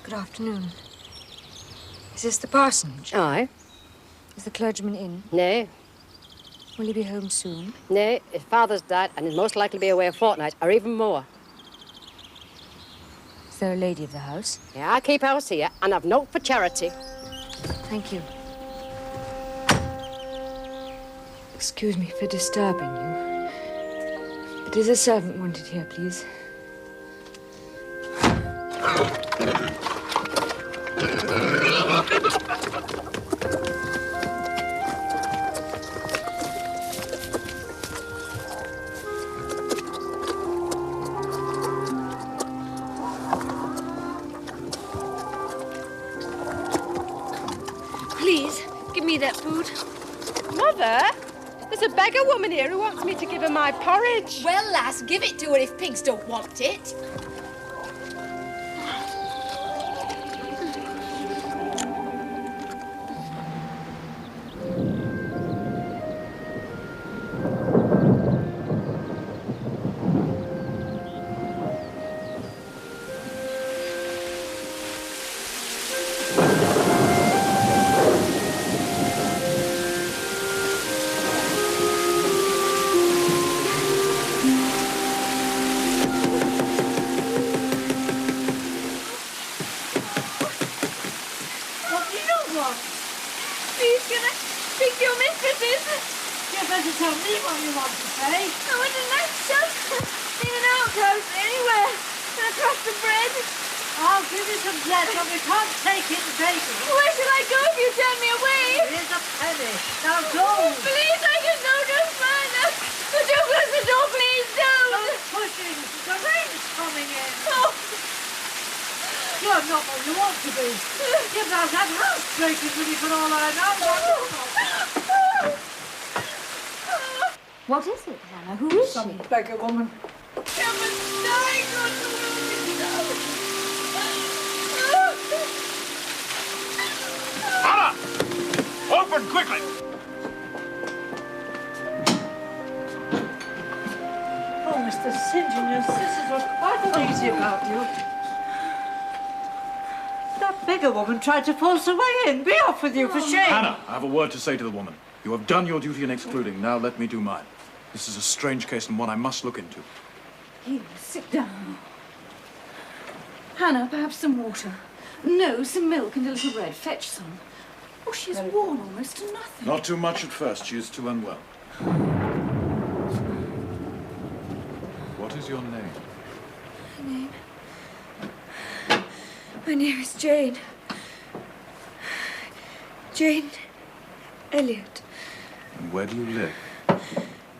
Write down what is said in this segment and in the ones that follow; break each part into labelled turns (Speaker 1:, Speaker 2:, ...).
Speaker 1: Good afternoon. Is this the parsonage?
Speaker 2: Aye.
Speaker 1: Is the clergyman in?
Speaker 2: Nay.
Speaker 1: Will he be home soon?
Speaker 2: Nay, his father's died and he's most likely to be away a fortnight, or even more.
Speaker 1: Is there a lady of the house?
Speaker 2: Yeah, I keep house here, and I've note for charity.
Speaker 1: Thank you. Excuse me for disturbing you. But is a servant wanted here, please?
Speaker 3: Please, give me that food.
Speaker 2: Mother, there's a beggar woman here who wants me to give her my porridge.
Speaker 3: Well, lass, give it to her if pigs don't want it. Please, can I speak to your mistresses?
Speaker 4: You'd better tell me what you want to say.
Speaker 3: I want a nice shelter in an outhouse anywhere. And a crust of bread.
Speaker 4: I'll give you some bread, but we can't take it and take it.
Speaker 3: Where shall I go if you turn me away?
Speaker 4: Here's a penny. Now go.
Speaker 3: Please, I can go no further. Would you close the door, please? Don't.
Speaker 4: Don't pushing. The rain's coming in.
Speaker 3: Oh.
Speaker 4: You're not what you want to be. You're about to have housebreakers when you can all I know.
Speaker 1: What is it, Hannah? Who is
Speaker 4: Some
Speaker 1: she?
Speaker 4: beggar woman.
Speaker 3: Come and die, God, the will be done.
Speaker 5: Anna! Open quickly!
Speaker 4: Oh, Mr. St. John, your sisters were quite uneasy about you. That beggar woman tried to force her way in. Be off with you, for shame.
Speaker 5: Hannah, I have a word to say to the woman. You have done your duty in excluding. Now let me do mine. This is a strange case and one I must look into.
Speaker 6: Here, sit down. Hannah, perhaps some water. No, some milk and a little bread. Fetch some. Oh, she's worn almost to nothing.
Speaker 5: Not too much at first. She is too unwell. What is your name?
Speaker 1: My name is Jane. Jane Elliot.
Speaker 5: And where do you live?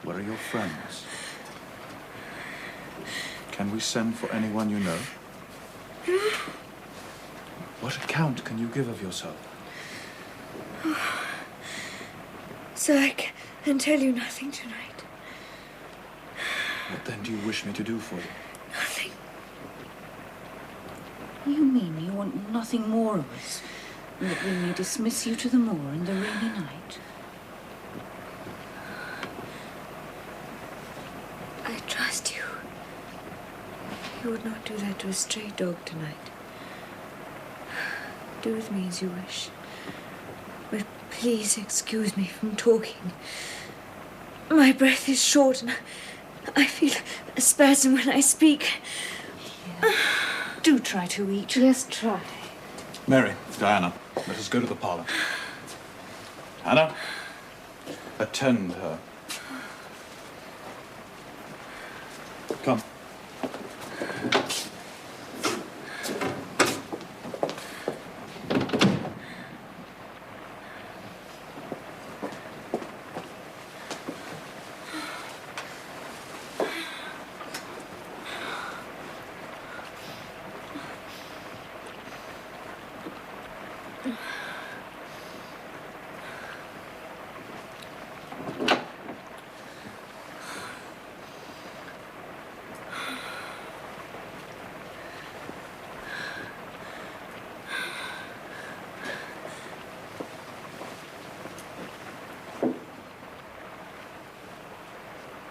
Speaker 5: Where are your friends? Can we send for anyone you know? What account can you give of yourself?
Speaker 1: So I can tell you nothing tonight.
Speaker 5: What then do you wish me to do for you?
Speaker 1: Nothing.
Speaker 6: You mean you want nothing more of us than that we may dismiss you to the moor in the rainy night?
Speaker 1: I trust you. You would not do that to a stray dog tonight. Do with me as you wish. But please excuse me from talking. My breath is short and I feel a spasm when I speak.
Speaker 6: Yeah. Do try to eat.
Speaker 1: Yes, try.
Speaker 5: Mary, Diana, let us go to the parlour. Hannah, attend her. Come.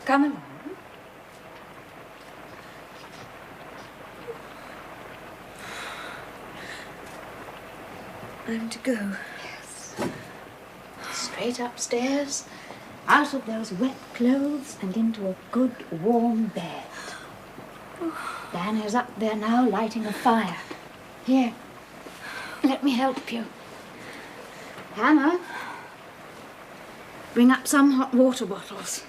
Speaker 6: Come along.
Speaker 1: I'm to go.
Speaker 6: Yes. Straight upstairs, out of those wet clothes and into a good warm bed. Diana's up there now lighting a fire. Here, let me help you. Hannah, bring up some hot water bottles.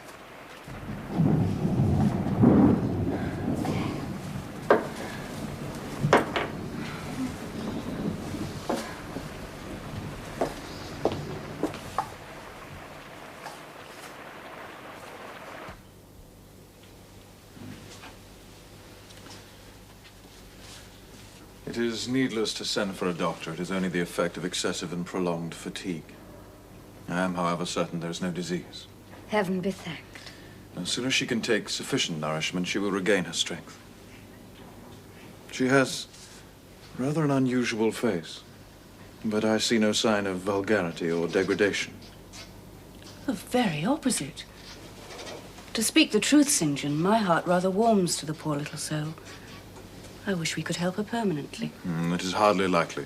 Speaker 5: It is needless to send for a doctor. It is only the effect of excessive and prolonged fatigue. I am, however, certain there is no disease.
Speaker 1: Heaven be thanked.
Speaker 5: As soon as she can take sufficient nourishment, she will regain her strength. She has rather an unusual face, but I see no sign of vulgarity or degradation.
Speaker 6: The very opposite. To speak the truth, St. John, my heart rather warms to the poor little soul. I wish we could help her permanently.
Speaker 5: It is hardly likely.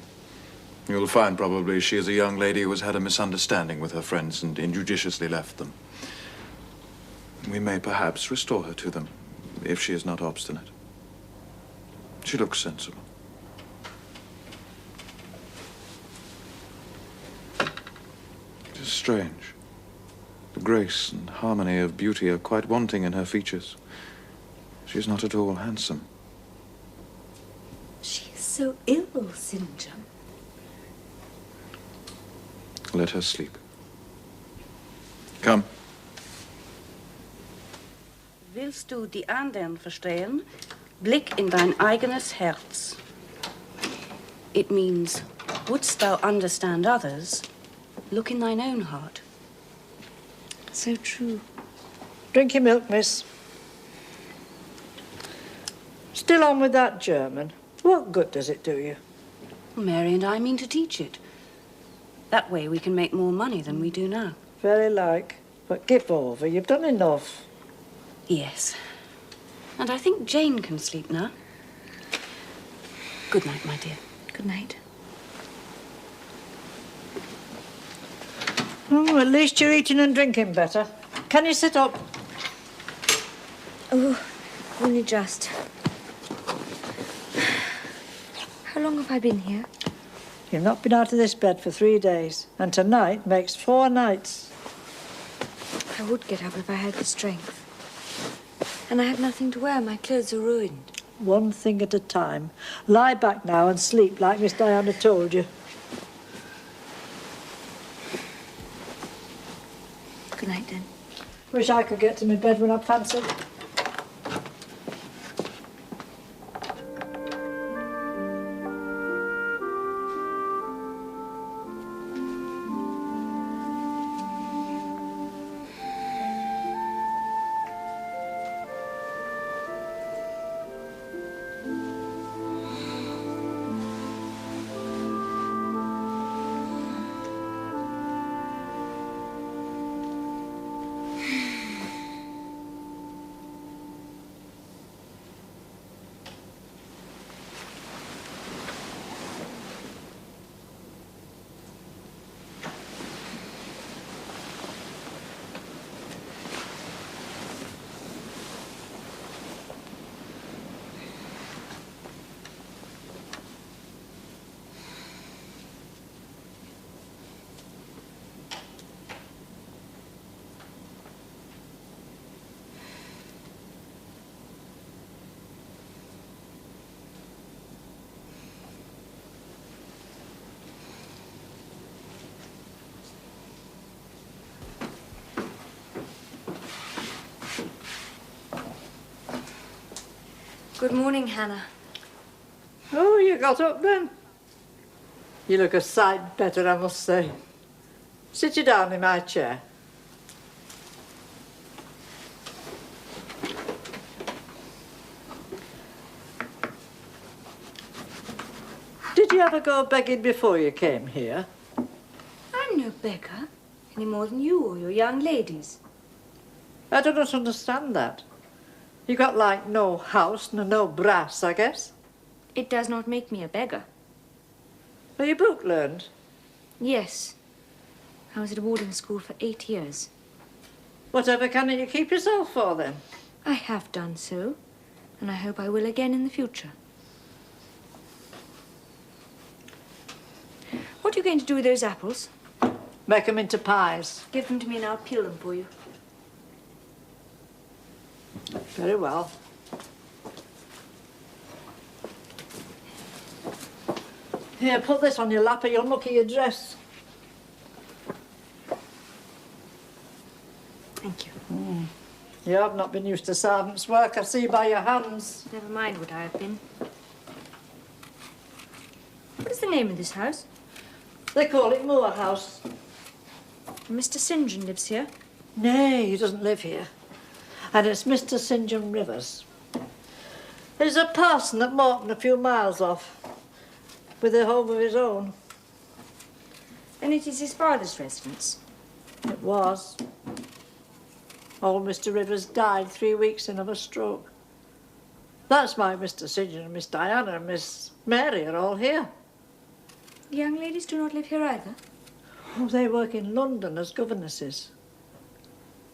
Speaker 5: You'll find probably she is a young lady who has had a misunderstanding with her friends and injudiciously left them. We may perhaps restore her to them, if she is not obstinate. She looks sensible. It is strange. The grace and harmony of beauty are quite wanting in her features. She is not at all handsome.
Speaker 1: She is so ill, St. John.
Speaker 5: Let her sleep. Come.
Speaker 6: Willst du die anderen verstehen? Blick in dein eigenes Herz. It means, wouldst thou understand others? Look in thine own heart.
Speaker 1: So true.
Speaker 4: Drink your milk, miss. Still on with that German. What good does it do you?
Speaker 6: Mary and I mean to teach it. That way we can make more money than we do now.
Speaker 4: Very like. But give over. You've done enough.
Speaker 6: Yes. And I think Jane can sleep now. Good night, my dear.
Speaker 1: Good night.
Speaker 4: At least you're eating and drinking better. Can you sit up?
Speaker 1: Oh, only just. How long have I been here?
Speaker 4: You've not been out of this bed for 3 days, and tonight makes 4 nights.
Speaker 1: I would get up if I had the strength. And I have nothing to wear. My clothes are ruined.
Speaker 4: One thing at a time. Lie back now and sleep like Miss Diana told you.
Speaker 1: Good night, then.
Speaker 4: Wish I could get to my bed when I fancy.
Speaker 1: Good morning, Hannah.
Speaker 4: Oh, you got up then? You look a sight better, I must say. Sit you down in my chair. Did you ever go begging before you came here?
Speaker 1: I'm no beggar, any more than you or your young ladies.
Speaker 4: I do not understand that. You got like no house and no brass, I guess.
Speaker 1: It does not make me a beggar.
Speaker 4: Are you book learned?
Speaker 1: Yes. I was at a boarding school for 8 years.
Speaker 4: Whatever can you keep yourself for, then?
Speaker 1: I have done so, and I hope I will again in the future. What are you going to do with those apples?
Speaker 4: Make them into pies.
Speaker 1: Give them to me and I'll peel them for you.
Speaker 4: Very well. Here, put this on your lap or you'll muck your dress.
Speaker 1: Thank you.
Speaker 4: You have not been used to servant's work, I see by your hands.
Speaker 1: Never mind what I have been. What is the name of this house?
Speaker 4: They call it Moor House.
Speaker 1: Mr. St. John lives here.
Speaker 4: Nay, he doesn't live here. And it's Mr. St. John Rivers. There's a parson at Morton a few miles off, with a home of his own.
Speaker 1: Then it is his father's residence.
Speaker 4: It was. Old Mr. Rivers died 3 weeks in of a stroke. That's why Mr. St. John and Miss Diana and Miss Mary are all here.
Speaker 1: The young ladies do not live here either.
Speaker 4: Oh, they work in London as governesses.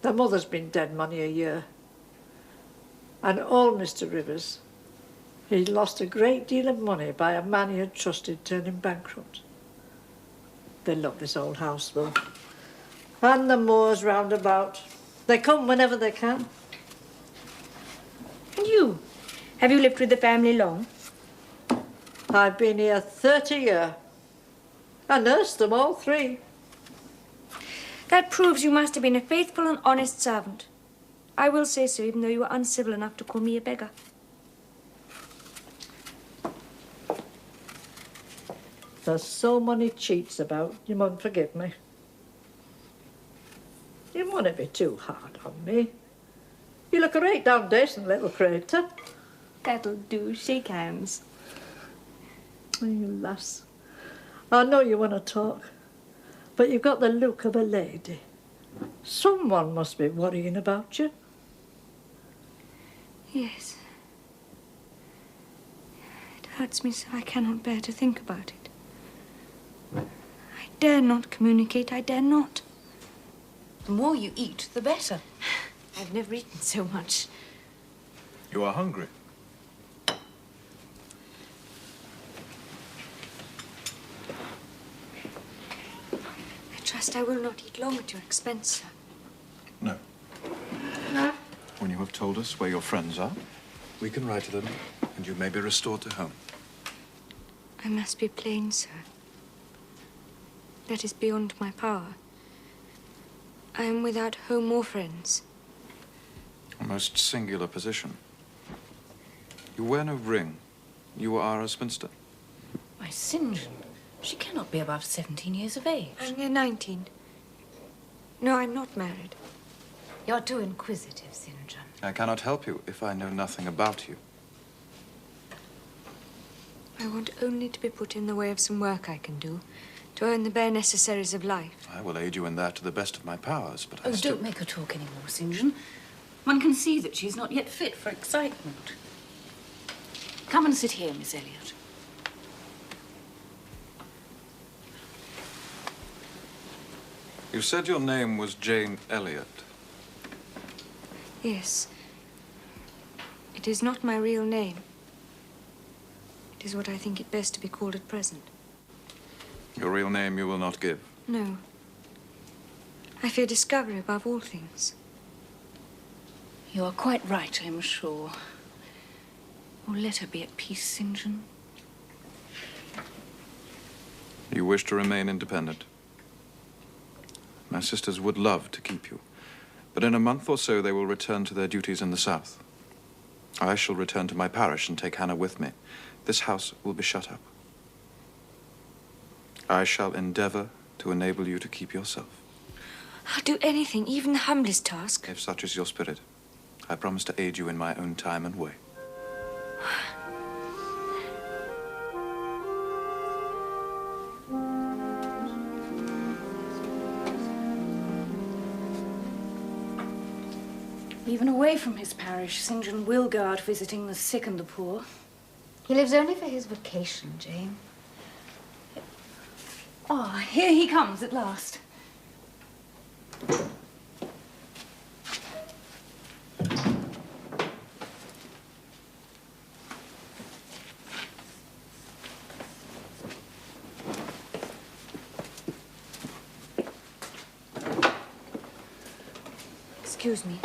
Speaker 4: Their mother's been dead many a year. And old Mr. Rivers, he lost a great deal of money by a man he had trusted turning bankrupt. They love this old house, though. And the moors round about. They come whenever they can.
Speaker 1: And you? Have you lived with the family long?
Speaker 4: I've been here 30 years. I nursed them all 3.
Speaker 1: That proves you must have been a faithful and honest servant. I will say so, even though you were uncivil enough to call me a beggar.
Speaker 4: There's so many cheats about, you must forgive me. You mustn't be too hard on me. You look a right down decent little creature.
Speaker 1: That'll do. Shake hands.
Speaker 4: Oh, you lass. I know you want to talk, but you've got the look of a lady. Someone must be worrying about you.
Speaker 1: Yes. It hurts me so I cannot bear to think about it. I dare not communicate. I dare not.
Speaker 6: The more you eat, the better.
Speaker 1: I've never eaten so much.
Speaker 5: You are hungry.
Speaker 1: I trust I will not eat long at your expense, sir.
Speaker 5: No. When you have told us where your friends are, we can write to them, and you may be restored to home.
Speaker 1: I must be plain, sir. That is beyond my power. I am without home or friends.
Speaker 5: A most singular position. You wear no ring. You are a spinster.
Speaker 6: Why, St. John, she cannot be above 17 years of age.
Speaker 1: I'm near 19. No, I'm not married.
Speaker 6: You're too inquisitive, St. John.
Speaker 5: I cannot help you if I know nothing about you.
Speaker 1: I want only to be put in the way of some work I can do, to earn the bare necessaries of life.
Speaker 5: I will aid you in that to the best of my powers, but I
Speaker 6: Oh,
Speaker 5: still...
Speaker 6: don't make her talk any more, St. John. One can see that she's not yet fit for excitement. Come and sit here, Miss Elliot.
Speaker 5: You said your name was Jane Elliot.
Speaker 1: Yes. It is not my real name. It is what I think it best to be called at present.
Speaker 5: Your real name you will not give.
Speaker 1: No. I fear discovery above all things.
Speaker 6: You are quite right, I'm sure. Oh, let her be at peace, St. John.
Speaker 5: You wish to remain independent. My sisters would love to keep you, but in a month or so they will return to their duties in the south. I shall return to my parish and take Hannah with me. This house will be shut up. I shall endeavor to enable you to keep yourself.
Speaker 1: I'll do anything, even the humblest task.
Speaker 5: If such is your spirit, I promise to aid you in my own time and way.
Speaker 6: Even away from his parish, St. John will go out visiting the sick and the poor.
Speaker 1: He lives only for his vocation, Jane. Ah, here he comes at last. Excuse me.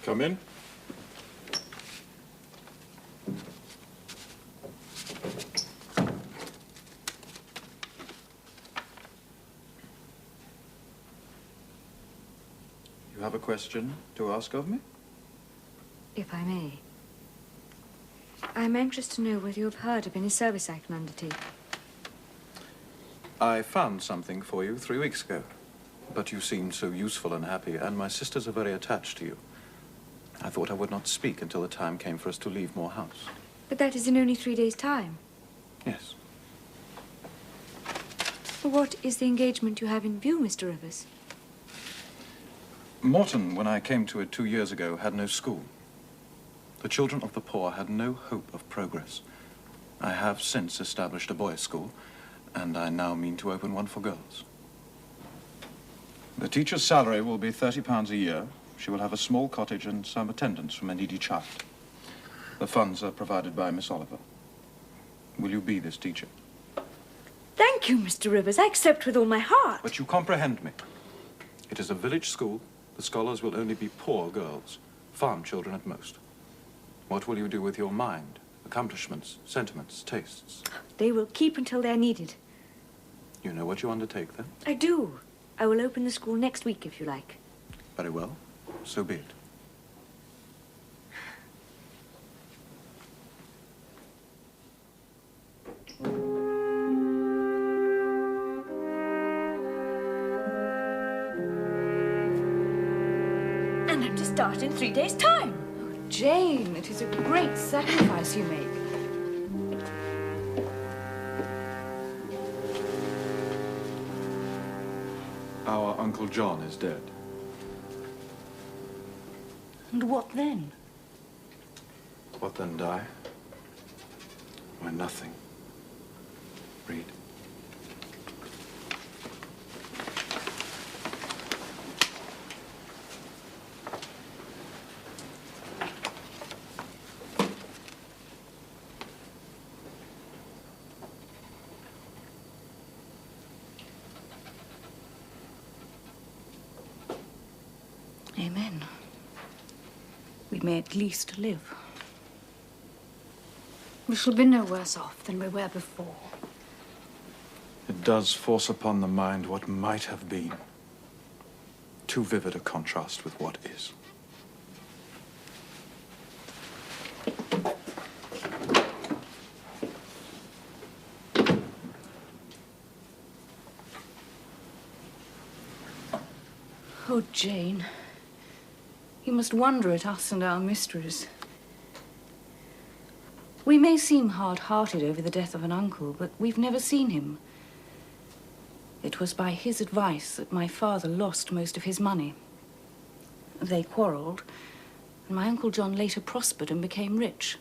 Speaker 5: Come in. You have a question to ask of me?
Speaker 1: If I may. I'm anxious to know whether you have heard of any service I can undertake.
Speaker 5: I found something for you 3 weeks ago, but you seemed so useful and happy, and my sisters are very attached to you. I thought I would not speak until the time came for us to leave Moor House.
Speaker 1: But that is in only 3 days' time.
Speaker 5: Yes.
Speaker 1: What is the engagement you have in view, Mr. Rivers?
Speaker 5: Morton, when I came to it 2 years ago, had no school. The children of the poor had no hope of progress. I have since established a boys' school, and I now mean to open one for girls. The teacher's salary will be £30 a year. She will have a small cottage and some attendance from a needy child. The funds are provided by Miss Oliver. Will you be this teacher?
Speaker 1: Thank you, Mr. Rivers. I accept with all my heart.
Speaker 5: But you comprehend me. It is a village school. The scholars will only be poor girls, farm children at most. What will you do with your mind, accomplishments, sentiments, tastes?
Speaker 1: They will keep until they're needed.
Speaker 5: You know what you undertake, then?
Speaker 1: I do. I will open the school next week, if you like.
Speaker 5: Very well. So be it.
Speaker 1: And I'm to start in 3 days' time.
Speaker 2: Oh, Jane, it is a great sacrifice you make.
Speaker 5: Our Uncle John is dead.
Speaker 6: And what then?
Speaker 5: What then, Di? Why, nothing. Read.
Speaker 6: Amen. We may at least live.
Speaker 2: We shall be no worse off than we were before.
Speaker 5: It does force upon the mind what might have been. Too vivid a contrast with what is.
Speaker 6: Oh, Jane, you must wonder at us and our mysteries. We may seem hard-hearted over the death of an uncle, but we've never seen him. It was by his advice that my father lost most of his money. They quarreled, and my Uncle John later prospered and became rich.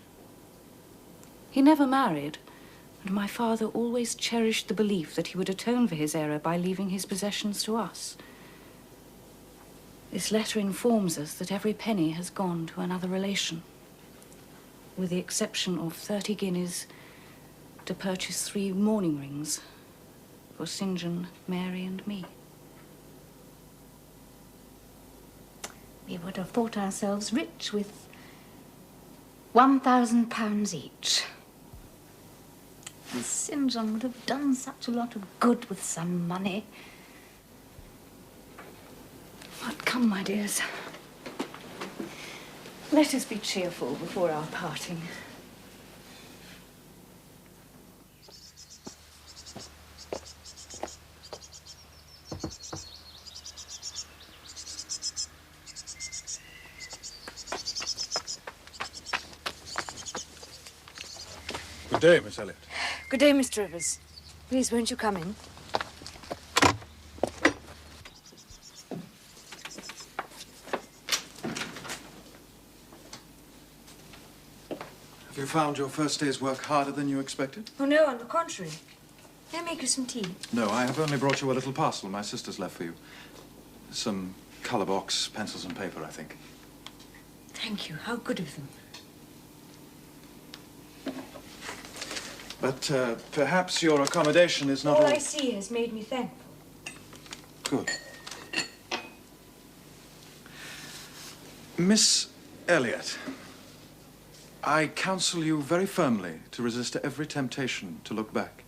Speaker 6: He never married, and my father always cherished the belief that he would atone for his error by leaving his possessions to us. This letter informs us that every penny has gone to another relation, with the exception of 30 guineas to purchase 3 mourning rings for St. John, Mary and me.
Speaker 2: We would have thought ourselves rich with £1,000 each. St. John would have done such a lot of good with some money.
Speaker 6: But come, my dears. Let us be cheerful before our parting.
Speaker 5: Good day, Miss Elliot.
Speaker 1: Good day, Mr. Rivers. Please, won't you come in?
Speaker 5: Have You found your first day's work harder than you expected?
Speaker 1: Oh, no, on the contrary. May I make you some tea?
Speaker 5: No, I have only brought you a little parcel my sister's left for you. Some colour box, pencils and paper, I think.
Speaker 1: Thank you. How good of them.
Speaker 5: But perhaps your accommodation is not
Speaker 1: all I see has made me thankful.
Speaker 5: Good. Miss Elliot, I counsel you very firmly to resist every temptation to look back.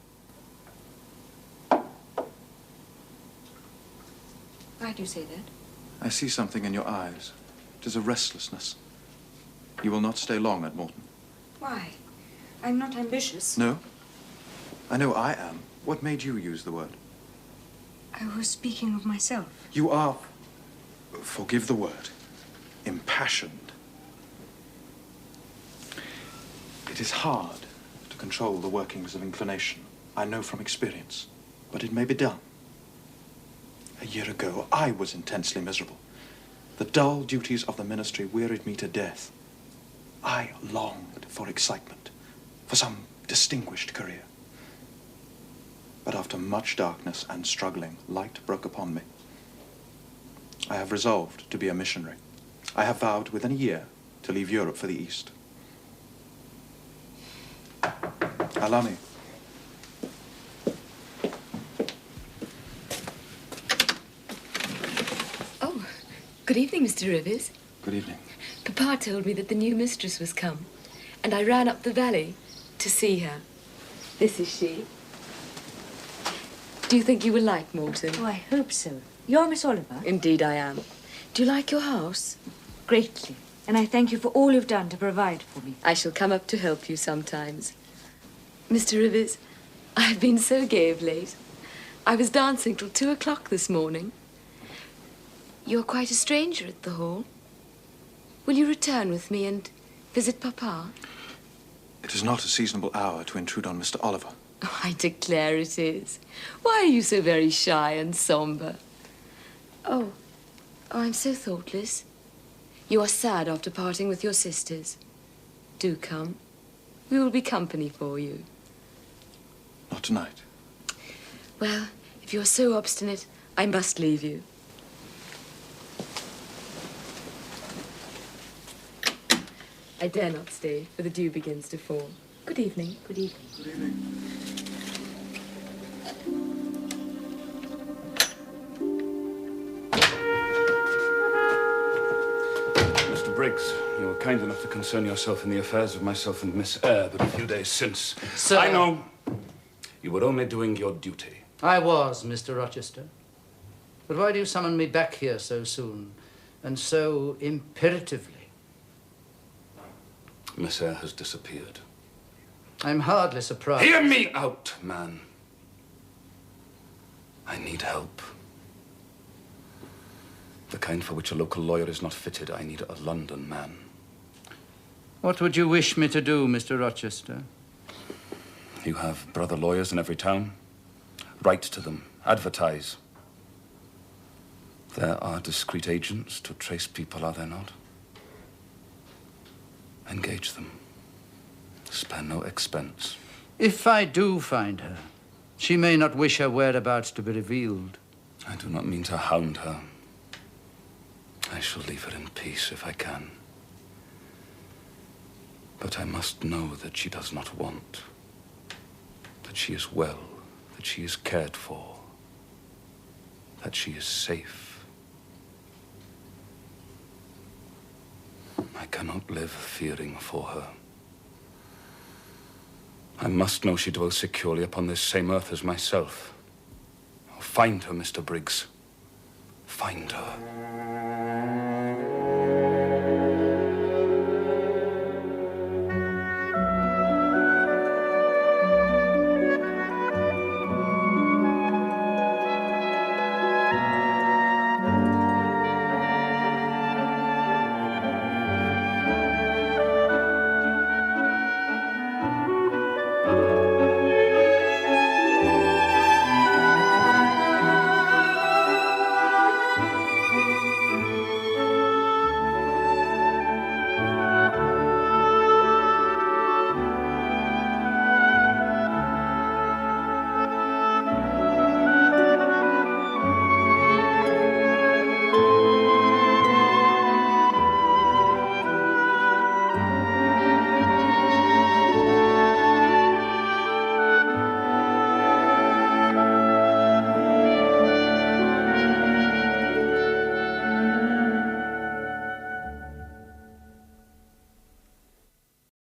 Speaker 1: Why do you say that?
Speaker 5: I see something in your eyes. It is a restlessness. You will not stay long at Morton.
Speaker 1: Why? I'm not ambitious.
Speaker 5: No? I know I am. What made you use the word?
Speaker 1: I was speaking of myself.
Speaker 5: You are, forgive the word, impassioned. It is hard to control the workings of inclination. I know from experience, but it may be done. A year ago, I was intensely miserable. The dull duties of the ministry wearied me to death. I longed for excitement, for some distinguished career. But after much darkness and struggling, light broke upon me. I have resolved to be a missionary. I have vowed within a year to leave Europe for the East. Allow me.
Speaker 7: Oh, good evening, Mr. Rivers.
Speaker 5: Good evening.
Speaker 7: Papa told me that the new mistress was come, and I ran up the valley to see her. This is she. Do you think you will like Morton?
Speaker 1: Oh, I hope so. You're Miss Oliver?
Speaker 7: Indeed I am. Do you like your house?
Speaker 1: Greatly. And I thank you for all you've done to provide for me.
Speaker 7: I shall come up to help you sometimes. Mr. Rivers, I have been so gay of late. I was dancing till 2 o'clock this morning. You're quite a stranger at the Hall. Will you return with me and visit Papa?
Speaker 5: It is not a seasonable hour to intrude on Mr. Oliver.
Speaker 7: Oh, I declare it is. Why are you so very shy and somber? Oh, I'm so thoughtless. You are sad after parting with your sisters. Do come. We will be company for you.
Speaker 5: Not tonight.
Speaker 7: Well, if you're so obstinate, I must leave you. I dare not stay, for the dew begins to fall. Good evening.
Speaker 1: Good evening.
Speaker 5: Good evening.
Speaker 8: Mr. Briggs, you were kind enough to concern yourself in the affairs of myself and Miss Eyre but a few days since.
Speaker 9: Sir.
Speaker 8: I know you were only doing your duty.
Speaker 9: I was, Mr. Rochester. But why do you summon me back here so soon and so imperatively?
Speaker 8: Miss Eyre has disappeared.
Speaker 9: I'm hardly surprised.
Speaker 8: Hear me out, man. I need help. The kind for which a local lawyer is not fitted. I need a London man.
Speaker 9: What would you wish me to do, Mr. Rochester?
Speaker 8: You have brother lawyers in every town. Write to them. Advertise. There are discreet agents to trace people, are there not? Engage them. Spare no expense.
Speaker 9: If I do find her, she may not wish her whereabouts to be revealed.
Speaker 8: I do not mean to hound her. I shall leave her in peace if I can. But I must know that she does not want. That she is well. That she is cared for. That she is safe. I cannot live fearing for her. I must know she dwells securely upon this same earth as myself. Find her, Mr. Briggs. Find her.